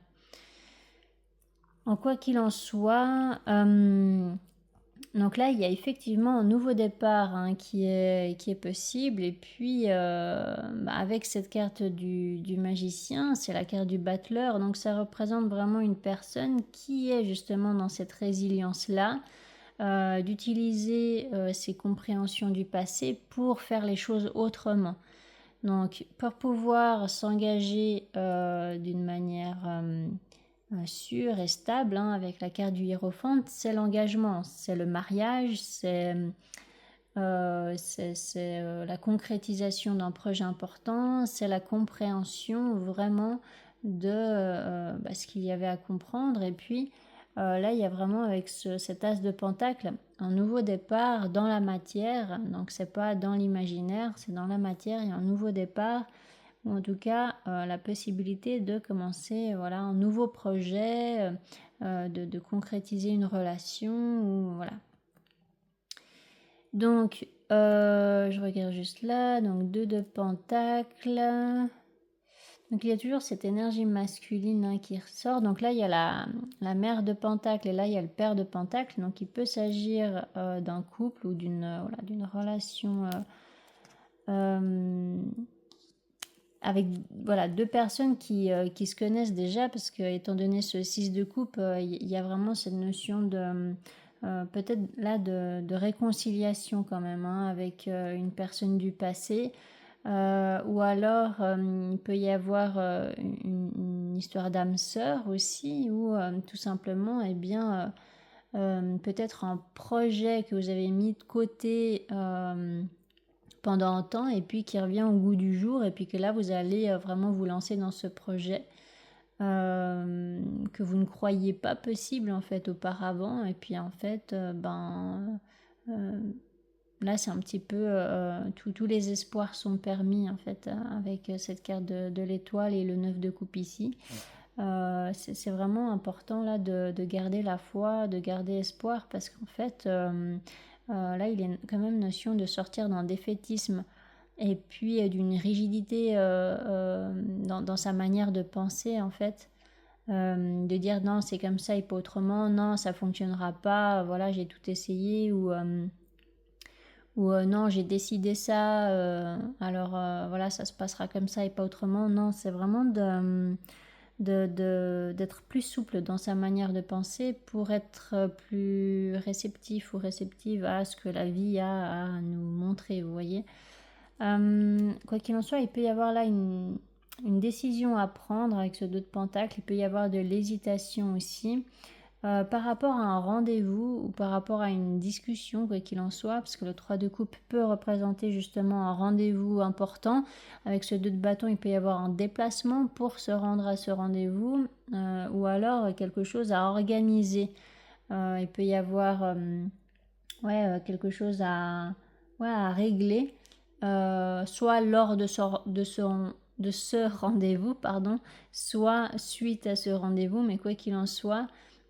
[SPEAKER 1] En quoi qu'il en soit, donc là il y a effectivement un nouveau départ, hein, qui est possible, et puis avec cette carte du magicien, c'est la carte du battleur, donc ça représente vraiment une personne qui est justement dans cette résilience-là, d'utiliser ses compréhensions du passé pour faire les choses autrement. Donc pour pouvoir s'engager d'une manière sûre et stable, hein, avec la carte du hiérophante, c'est l'engagement, c'est le mariage, c'est la concrétisation d'un projet important, c'est la compréhension vraiment de ce qu'il y avait à comprendre. Et puis là, il y a vraiment avec cet as de pentacle un nouveau départ dans la matière. Donc c'est pas dans l'imaginaire, c'est dans la matière. Il y a un nouveau départ, ou en tout cas la possibilité de commencer voilà, un nouveau projet, de concrétiser une relation, ou voilà. Donc je regarde juste là, donc 2 de pentacle. Donc il y a toujours cette énergie masculine, hein, qui ressort. Donc là il y a la mère de pentacle et là il y a le père de pentacle. Donc il peut s'agir d'un couple ou d'une relation avec voilà, deux personnes qui se connaissent déjà, parce que étant donné ce 6 de coupe, il y a vraiment cette notion de peut-être là de réconciliation quand même, hein, avec une personne du passé. Ou alors il peut y avoir une histoire d'âme sœur aussi, ou tout simplement, eh bien, peut-être un projet que vous avez mis de côté pendant un temps et puis qui revient au goût du jour, et puis que là vous allez vraiment vous lancer dans ce projet que vous ne croyiez pas possible en fait auparavant, et puis en fait euh, là c'est un petit peu tous les espoirs sont permis en fait avec cette carte de l'étoile et le 9 de coupe ici. C'est vraiment important là de garder la foi, de garder espoir, parce qu'en fait là il est quand même notion de sortir d'un défaitisme et puis d'une rigidité dans sa manière de penser en fait. De dire non c'est comme ça et pas autrement, non ça fonctionnera pas, voilà j'ai tout essayé, ou non j'ai décidé ça, alors voilà ça se passera comme ça et pas autrement. Non, c'est vraiment d'être plus souple dans sa manière de penser pour être plus réceptif ou réceptive à ce que la vie a à nous montrer, vous voyez. Quoi qu'il en soit, il peut y avoir là une décision à prendre avec ce 2 de Pentacle. Il peut y avoir de l'hésitation aussi. Par rapport à un rendez-vous ou par rapport à une discussion, quoi qu'il en soit, parce que le 3 de coupe peut représenter justement un rendez-vous important. Avec ce 2 de bâton, il peut y avoir un déplacement pour se rendre à ce rendez-vous, ou alors quelque chose à organiser. Il peut y avoir quelque chose à régler, soit lors de ce rendez-vous, pardon, soit suite à ce rendez-vous, mais quoi qu'il en soit,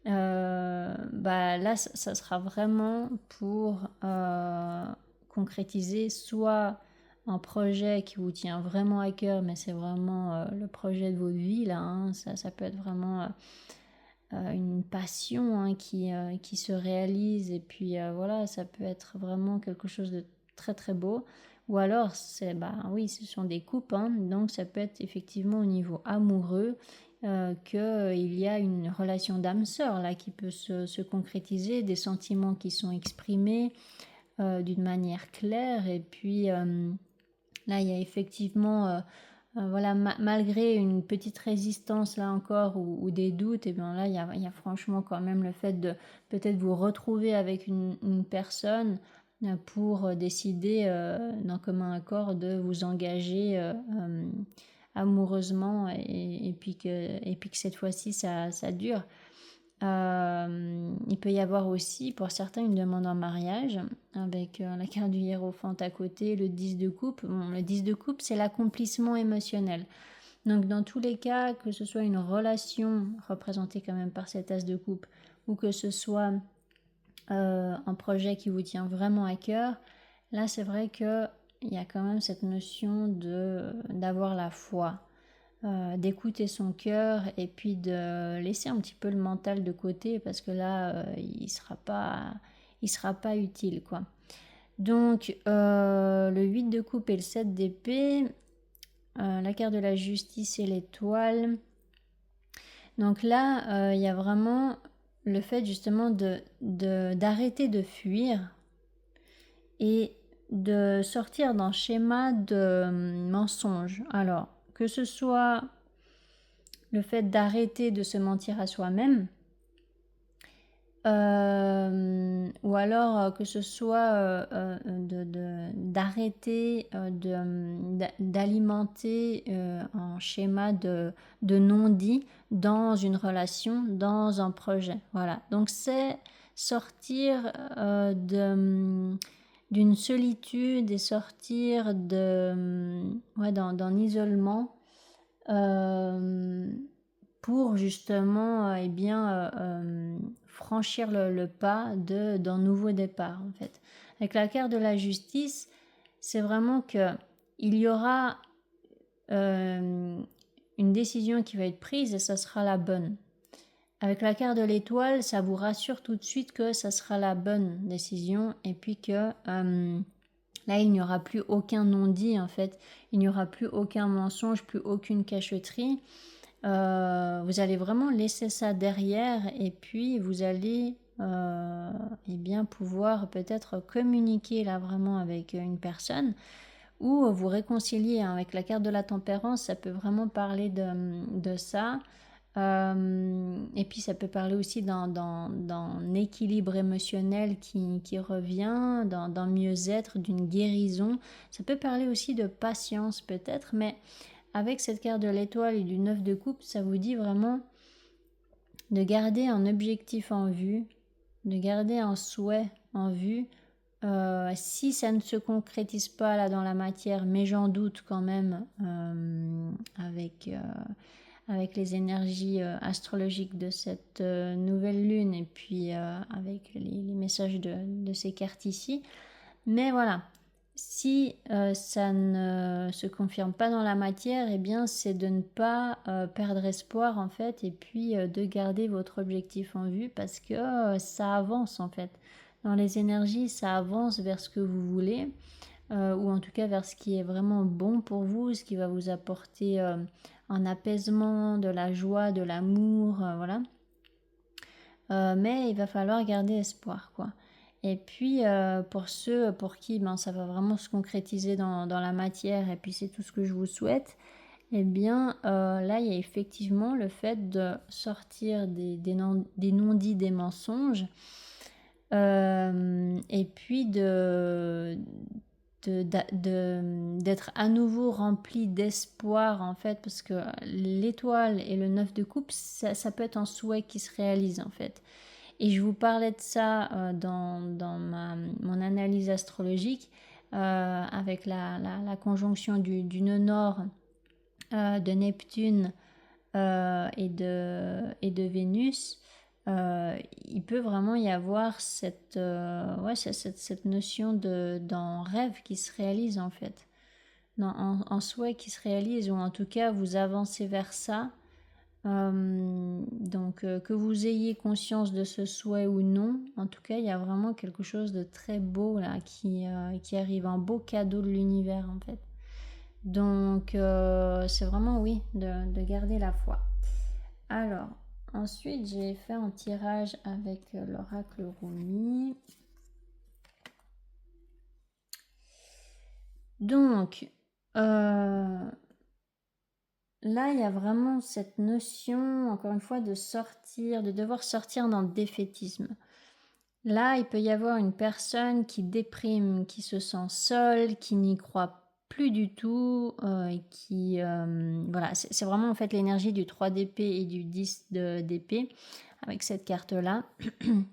[SPEAKER 1] là, ça sera vraiment pour concrétiser soit un projet qui vous tient vraiment à cœur, mais c'est vraiment le projet de votre vie, là, hein, ça peut être vraiment une passion hein, qui se réalise, et puis voilà, ça peut être vraiment quelque chose de très très beau. Ou alors, oui, ce sont des coupes, hein, donc ça peut être effectivement au niveau amoureux, qu'il y a une relation d'âme sœur là qui peut se concrétiser, des sentiments qui sont exprimés d'une manière claire, et puis là il y a effectivement voilà, malgré une petite résistance là encore, ou des doutes, et bien là il y a franchement quand même le fait de peut-être vous retrouver avec une personne pour décider d'un commun accord de vous engager amoureusement, et puis que cette fois-ci ça dure. Il peut y avoir aussi pour certains une demande en mariage avec la carte du hiérophante à côté, le 10 de coupe. Bon, le 10 de coupe, c'est l'accomplissement émotionnel. Donc dans tous les cas, que ce soit une relation représentée quand même par cet as de coupe, ou que ce soit un projet qui vous tient vraiment à cœur, là c'est vrai qu'il y a quand même cette notion d'avoir la foi. D'écouter son cœur, et puis de laisser un petit peu le mental de côté, parce que là il sera pas utile quoi. Donc le 8 de coupe et le 7 d'épée, la carte de la justice et l'étoile. Donc là il y a vraiment le fait justement d'arrêter de fuir et de sortir d'un schéma de mensonge. Alors que ce soit le fait d'arrêter de se mentir à soi-même, ou alors que ce soit d'arrêter d'alimenter un schéma de non-dit dans une relation, dans un projet. Voilà, donc c'est sortir d'une solitude et sortir d'un isolement, pour justement franchir le pas d'un nouveau départ en fait. Avec la carte de la justice, c'est vraiment que il y aura une décision qui va être prise, et ça sera la bonne. Avec la carte de l'étoile, ça vous rassure tout de suite que ça sera la bonne décision, et puis que là, il n'y aura plus aucun non-dit en fait, il n'y aura plus aucun mensonge, plus aucune cachotterie. Vous allez vraiment laisser ça derrière, et puis vous allez pouvoir peut-être communiquer là vraiment avec une personne, ou vous réconcilier, hein. Avec la carte de la tempérance, ça peut vraiment parler de ça. Et puis ça peut parler aussi d'un équilibre émotionnel qui revient, d'un mieux-être, d'une guérison. Ça peut parler aussi de patience peut-être, mais avec cette carte de l'étoile et du 9 de coupe, ça vous dit vraiment de garder un objectif en vue, de garder un souhait en vue. Si ça ne se concrétise pas là dans la matière, mais j'en doute quand même avec les énergies astrologiques de cette nouvelle lune et puis avec les messages de ces cartes ici. Mais voilà, si ça ne se confirme pas dans la matière, eh bien c'est de ne pas perdre espoir en fait et puis de garder votre objectif en vue parce que ça avance en fait. Dans les énergies, ça avance vers ce que vous voulez ou en tout cas vers ce qui est vraiment bon pour vous, ce qui va vous apporter un apaisement, de la joie, de l'amour, voilà. Mais il va falloir garder espoir, quoi. Et puis, pour ceux pour qui ça va vraiment se concrétiser dans la matière, et puis c'est tout ce que je vous souhaite, eh bien, là, il y a effectivement le fait de sortir des non-dits, des mensonges, et puis d'être à nouveau rempli d'espoir en fait parce que l'étoile et le 9 de coupe ça peut être un souhait qui se réalise en fait et je vous parlais de ça dans mon analyse astrologique avec la conjonction du nœud nord de Neptune et de Vénus. Il peut vraiment y avoir cette notion d'un rêve qui se réalise en fait, un souhait qui se réalise ou en tout cas vous avancez vers ça. Donc que vous ayez conscience de ce souhait ou non, en tout cas il y a vraiment quelque chose de très beau là qui arrive, un beau cadeau de l'univers en fait. Donc c'est vraiment oui de garder la foi. Alors ensuite j'ai fait un tirage avec l'oracle Rumi. Donc là il y a vraiment cette notion encore une fois de devoir sortir d'un défaitisme. Là il peut y avoir une personne qui déprime, qui se sent seule, qui n'y croit plus du tout, qui voilà, c'est vraiment en fait l'énergie du 3 d'épée et du 10 d'épée avec cette carte là. Il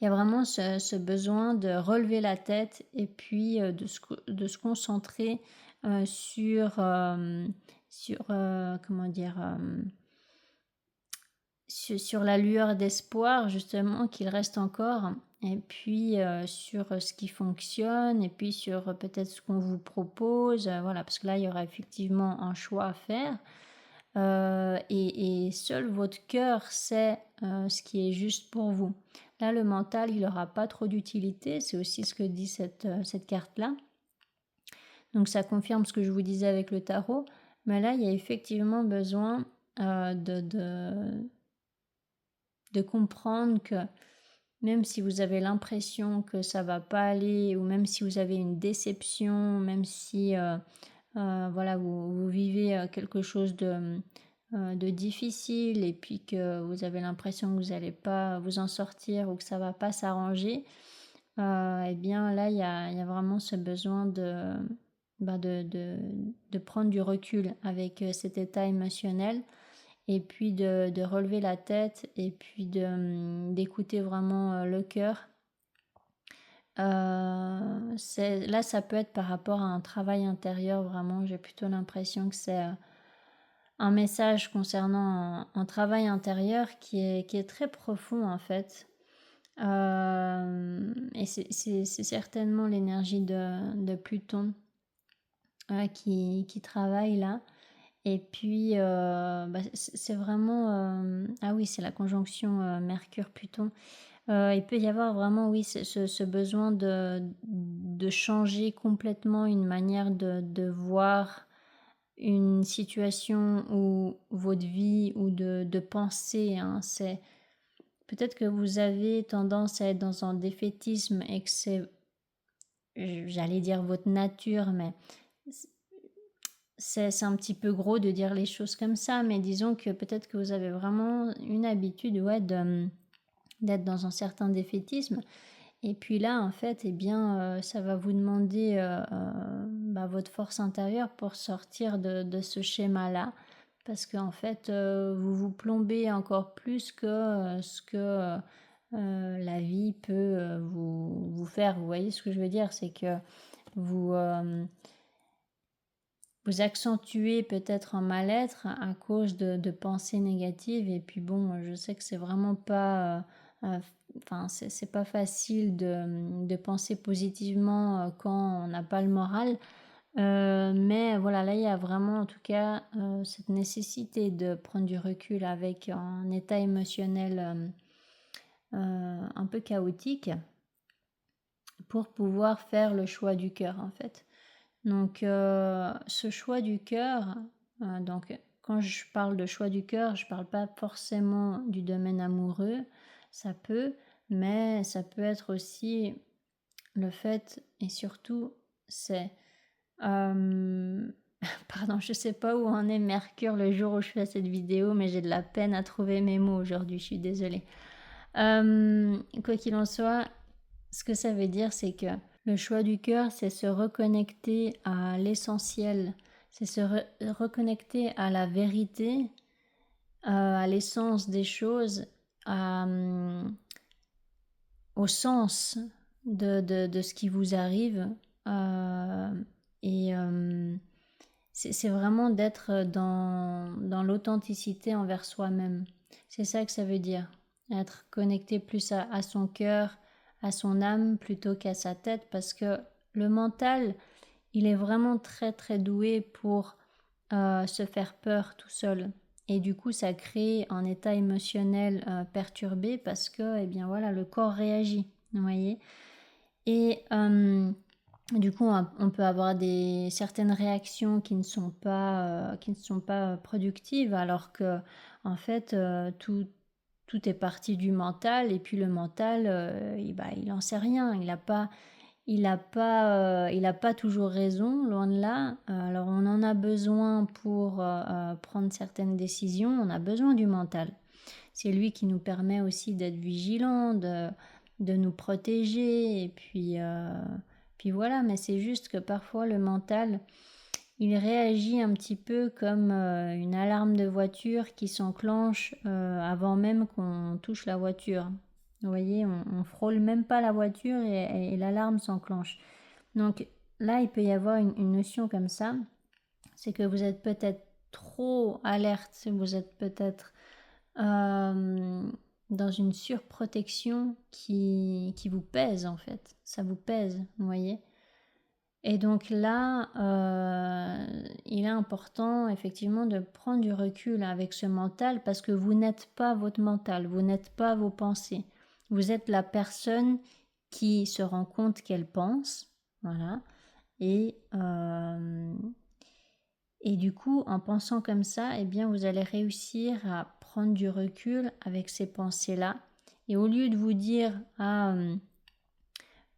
[SPEAKER 1] y a vraiment ce besoin de relever la tête et puis de se concentrer sur comment dire sur la lueur d'espoir justement qu'il reste encore et puis sur ce qui fonctionne et puis sur peut-être ce qu'on vous propose, voilà, parce que là il y aura effectivement un choix à faire et seul votre cœur sait ce qui est juste pour vous. Là le mental il n'aura pas trop d'utilité, c'est aussi ce que dit cette carte là, donc ça confirme ce que je vous disais avec le tarot, mais là il y a effectivement besoin de comprendre que même si vous avez l'impression que ça va pas aller ou même si vous avez une déception, même si voilà vous vivez quelque chose de difficile et puis que vous avez l'impression que vous n'allez pas vous en sortir ou que ça va pas s'arranger, eh bien là il y a vraiment ce besoin de prendre du recul avec cet état émotionnel et puis de relever la tête et puis d'écouter vraiment le cœur. Là ça peut être par rapport à un travail intérieur, vraiment j'ai plutôt l'impression que c'est un message concernant un travail intérieur qui est très profond en fait. Et c'est certainement l'énergie de Pluton qui travaille là. Et puis, c'est vraiment... ah oui, c'est la conjonction Mercure-Pluton. Il peut y avoir vraiment, oui, ce besoin de changer complètement une manière de voir une situation ou votre vie ou de penser. Hein. C'est peut-être que vous avez tendance à être dans un défaitisme et que c'est j'allais dire votre nature, mais c'est un petit peu gros de dire les choses comme ça, mais disons que peut-être que vous avez vraiment une habitude, ouais, d'être dans un certain défaitisme. Et puis là, en fait, eh bien, ça va vous demander, votre force intérieure pour sortir de ce schéma-là. Parce qu'en fait, vous vous plombez encore plus que, ce que, la vie peut, vous faire. Vous voyez ce que je veux dire? C'est que vous, vous accentuez peut-être un mal-être à cause de pensées négatives. Et puis bon, je sais que c'est vraiment pas, enfin, c'est pas facile de penser positivement quand on n'a pas le moral. Mais voilà, là, il y a vraiment en tout cas cette nécessité de prendre du recul avec un état émotionnel un peu chaotique pour pouvoir faire le choix du cœur en fait. Donc ce choix du cœur, donc quand je parle de choix du cœur, je parle pas forcément du domaine amoureux, ça peut, mais ça peut être aussi le fait et surtout c'est pardon, je sais pas où en est Mercure le jour où je fais cette vidéo, mais j'ai de la peine à trouver mes mots aujourd'hui, je suis désolée. Quoi qu'il en soit, ce que ça veut dire, c'est que le choix du cœur, c'est se reconnecter à l'essentiel, c'est se reconnecter à la vérité, à l'essence des choses, au sens de ce qui vous arrive. Et c'est vraiment d'être dans l'authenticité envers soi-même. C'est ça que ça veut dire. Être connecté plus à son cœur, à son âme plutôt qu'à sa tête, parce que le mental, il est vraiment très très doué pour se faire peur tout seul. Et du coup, ça crée un état émotionnel perturbé parce que, eh bien voilà, le corps réagit, vous voyez. Et du coup, on peut avoir certaines réactions qui ne sont pas productives, alors que en fait, tout est parti du mental. Et puis le mental, il en sait rien. Il a pas toujours raison, loin de là. Alors on en a besoin pour prendre certaines décisions. On a besoin du mental. C'est lui qui nous permet aussi d'être vigilants, de nous protéger. Et puis voilà, mais c'est juste que parfois le mental, il réagit un petit peu comme une alarme de voiture qui s'enclenche avant même qu'on touche la voiture. Vous voyez, on frôle même pas la voiture et l'alarme s'enclenche. Donc là, il peut y avoir une notion comme ça, c'est que vous êtes peut-être trop alerte, vous êtes peut-être dans une surprotection qui vous pèse en fait. Ça vous pèse, vous voyez. Et donc là, il est important effectivement de prendre du recul avec ce mental parce que vous n'êtes pas votre mental, vous n'êtes pas vos pensées. Vous êtes la personne qui se rend compte qu'elle pense, voilà. Et du coup, en pensant comme ça, eh bien, vous allez réussir à prendre du recul avec ces pensées-là. Et au lieu de vous dire,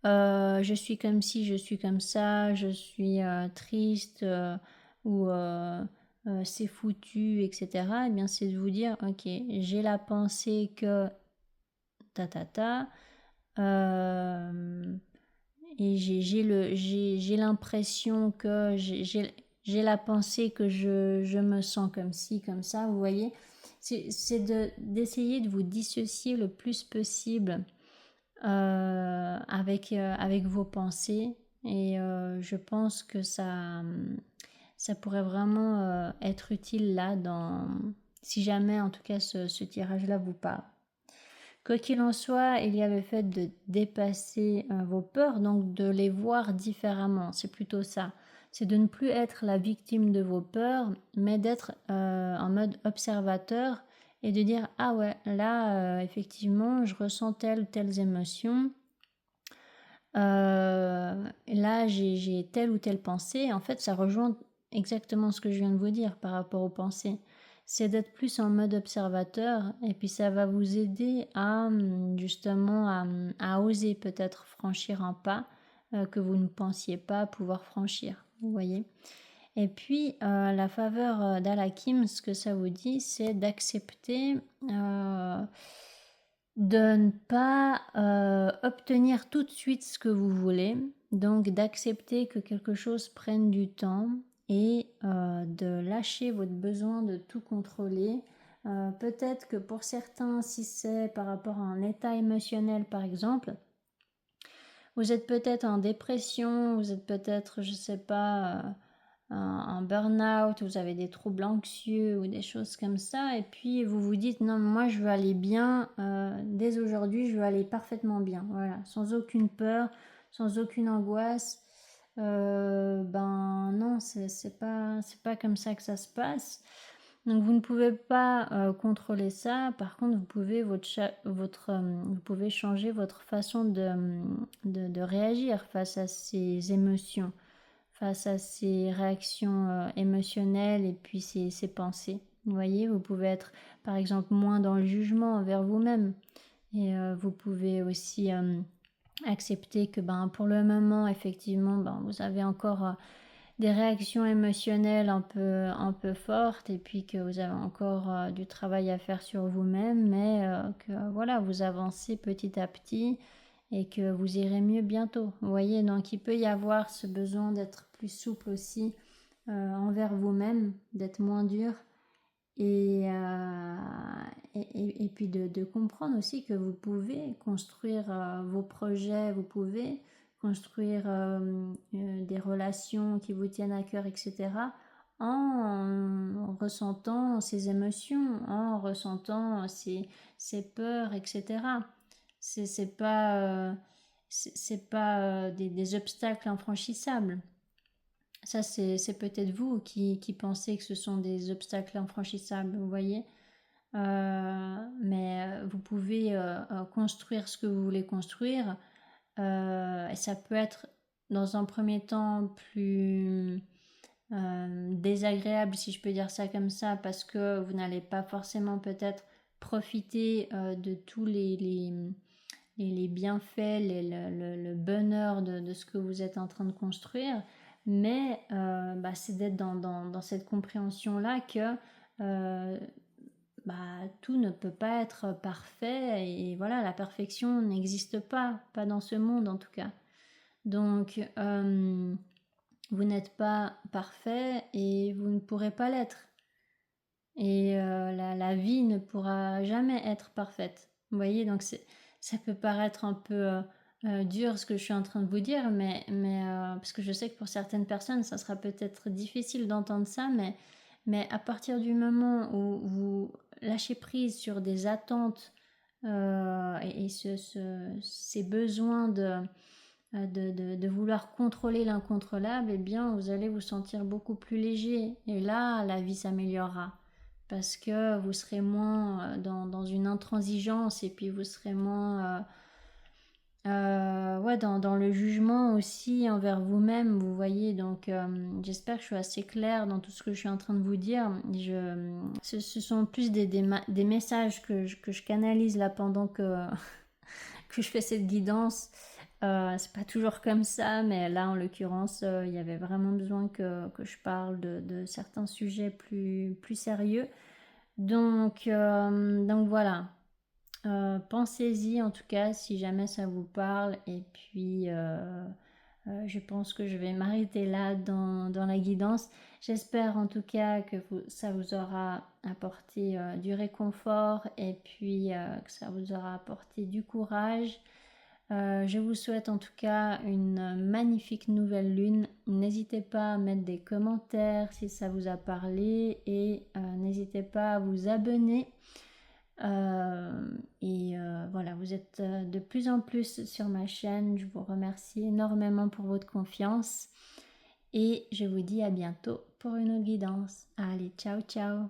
[SPEAKER 1] je suis comme ci, je suis comme ça, je suis triste ou c'est foutu, etc. Eh bien, c'est de vous dire, ok, j'ai la pensée que ta ta ta, et j'ai l'impression que j'ai la pensée que je me sens comme ci, comme ça, vous voyez. C'est d'essayer de vous dissocier le plus possible avec vos pensées. Et je pense que ça pourrait vraiment être utile là, si jamais en tout cas ce tirage-là vous parle. Quoi qu'il en soit, il y a le fait de dépasser vos peurs, donc de les voir différemment. C'est plutôt ça. C'est de ne plus être la victime de vos peurs, mais d'être en mode observateur et de dire « Ah ouais, là, effectivement, je ressens telle ou telle émotion. Là, j'ai telle ou telle pensée. » En fait, ça rejoint exactement ce que je viens de vous dire par rapport aux pensées. C'est d'être plus en mode observateur et puis ça va vous aider à justement à oser peut-être franchir un pas que vous ne pensiez pas pouvoir franchir, vous voyez? Et puis, la faveur, d'Al-Hakim, ce que ça vous dit, c'est d'accepter, de ne pas, obtenir tout de suite ce que vous voulez. Donc d'accepter que quelque chose prenne du temps et de lâcher votre besoin de tout contrôler. Peut-être que pour certains, si c'est par rapport à un état émotionnel, par exemple, vous êtes peut-être en dépression, vous êtes peut-être, je sais pas, un burn-out, vous avez des troubles anxieux ou des choses comme ça, et puis vous vous dites: «Non, moi je veux aller bien, dès aujourd'hui, je veux aller parfaitement bien», voilà, sans aucune peur, sans aucune angoisse. Ben non, c'est pas comme ça que ça se passe. Donc vous ne pouvez pas, contrôler ça. Par contre, vous pouvez vous pouvez changer votre façon de réagir face à ces émotions, face à ces réactions, émotionnelles et puis ces pensées. Vous voyez? Vous pouvez être, par exemple, moins dans le jugement envers vous-même et vous pouvez aussi, accepter que, ben, pour le moment, effectivement, ben, vous avez encore, des réactions émotionnelles un peu fortes et puis que vous avez encore, du travail à faire sur vous-même, mais que voilà, vous avancez petit à petit et que vous irez mieux bientôt. Vous voyez? Donc il peut y avoir ce besoin d'être plus souple aussi, envers vous-même, d'être moins dur et puis de comprendre aussi que vous pouvez construire, vos projets, vous pouvez construire, des relations qui vous tiennent à cœur et cetera, en ressentant ces émotions, en ressentant ces peurs et cetera. C'est pas, c'est pas, des obstacles infranchissables. Ça, c'est peut-être vous qui pensez que ce sont des obstacles infranchissables, vous voyez? Mais vous pouvez, construire ce que vous voulez construire, et ça peut être dans un premier temps plus, désagréable, si je peux dire ça comme ça, parce que vous n'allez pas forcément peut-être profiter, de tous les bienfaits, le bonheur de ce que vous êtes en train de construire. Mais bah, c'est d'être dans cette compréhension-là que bah, tout ne peut pas être parfait et voilà, la perfection n'existe pas dans ce monde en tout cas. Donc, vous n'êtes pas parfait et vous ne pourrez pas l'être. Et la vie ne pourra jamais être parfaite. Vous voyez, donc ça peut paraître un peu dur ce que je suis en train de vous dire, mais parce que je sais que pour certaines personnes, ça sera peut-être difficile d'entendre ça, mais à partir du moment où vous lâchez prise sur des attentes et ces besoins de vouloir contrôler l'incontrôlable, eh bien, vous allez vous sentir beaucoup plus léger. Et là, la vie s'améliorera. Parce que vous serez moins dans une intransigeance et puis vous serez moins ouais, dans le jugement aussi envers vous-même, vous voyez. Donc, j'espère que je suis assez claire dans tout ce que je suis en train de vous dire. Ce sont plus des messages que je canalise là pendant que je fais cette guidance. C'est pas toujours comme ça, mais là en l'occurrence, il y avait vraiment besoin que je parle de certains sujets plus sérieux. Donc voilà. Pensez-y en tout cas si jamais ça vous parle. Et puis je pense que je vais m'arrêter là dans la guidance. J'espère en tout cas que ça vous aura apporté du réconfort et puis que ça vous aura apporté du courage. Je vous souhaite en tout cas une magnifique nouvelle lune. N'hésitez pas à mettre des commentaires si ça vous a parlé et n'hésitez pas à vous abonner. Voilà, vous êtes de plus en plus sur ma chaîne. Je vous remercie énormément pour votre confiance et je vous dis à bientôt pour une autre guidance. Allez, ciao ciao!